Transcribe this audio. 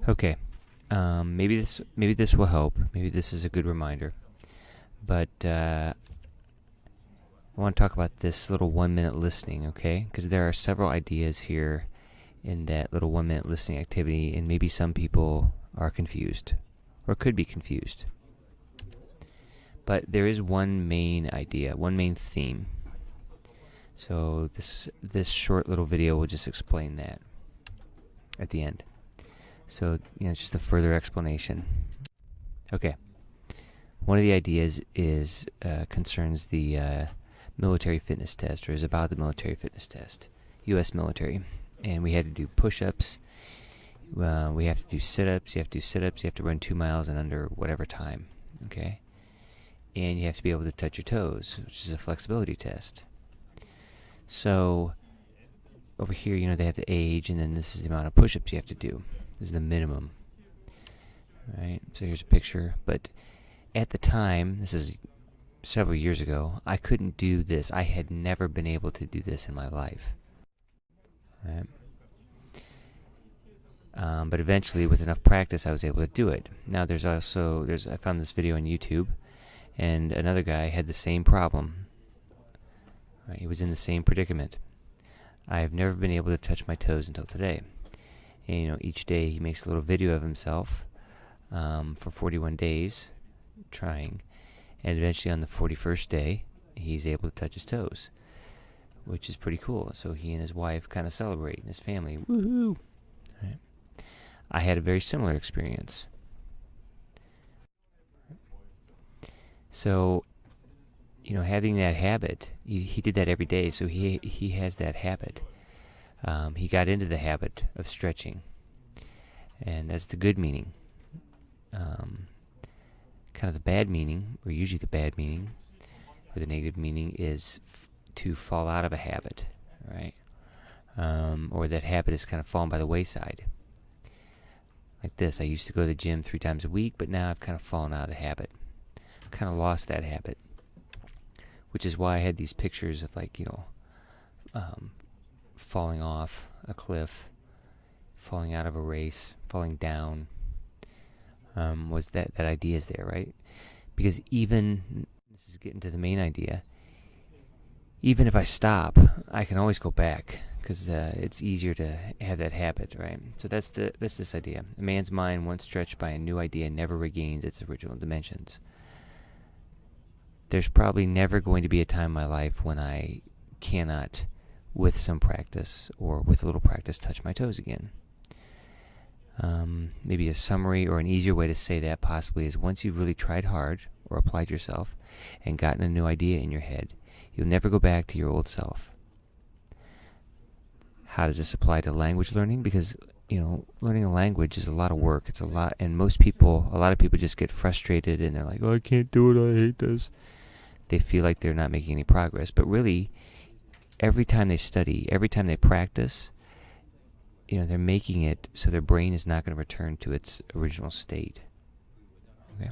Okay, maybe this will help. Maybe this is a good reminder. But I want to talk about this little 1 minute listening, okay? Because there are several ideas here in that little 1 minute listening activity, and maybe some people are confused or could be confused. But there is one main idea, one main theme. So this short little video will just explain that at the end. So, it's just a further explanation. Okay. One of the ideas is concerns the military fitness test, or is about the military fitness test, U.S. military. And we had to do push-ups. We have to do sit-ups. You have to do sit-ups. You have to run 2 miles in under whatever time. Okay? And you have to be able to touch your toes, which is a flexibility test. So over here, they have the age, and then this is the amount of push-ups you have to do. This is the minimum. Right? So here's a picture. But at the time, this is several years ago, I couldn't do this. I had never been able to do this in my life. Right? But eventually, with enough practice, I was able to do it. Now, I found this video on YouTube, and another guy had the same problem. Right? He was in the same predicament. I have never been able to touch my toes until today. And, each day he makes a little video of himself for 41 days trying. And eventually on the 41st day, he's able to touch his toes, which is pretty cool. So he and his wife kind of celebrate, and his family, woohoo! Right? I had a very similar experience. So, having that habit, he did that every day, so he has that habit. He got into the habit of stretching, and that's the good meaning. Kind of the bad meaning, or usually the bad meaning, or the negative meaning, is to fall out of a habit, right? Or that habit is kind of fallen by the wayside. Like this, I used to go to the gym 3 times a week, but now I've kind of fallen out of the habit. Kind of lost that habit, which is why I had these pictures of falling off a cliff, falling out of a race, falling down. Was that idea is there, right? Because this is getting to the main idea, even if I stop, I can always go back, because it's easier to have that habit, right? So that's this idea. A man's mind, once stretched by a new idea, never regains its original dimensions. There's probably never going to be a time in my life when I cannot, with some practice or with a little practice, touch my toes again. Maybe a summary or an easier way to say that possibly is, once you've really tried hard or applied yourself and gotten a new idea in your head, you'll never go back to your old self. How does this apply to language learning? Because, learning a language is a lot of work. It's a lot, and a lot of people just get frustrated, and they're like, oh, I can't do it, I hate this. They feel like they're not making any progress. But really, every time they study, every time they practice, they're making it so their brain is not going to return to its original state. Okay?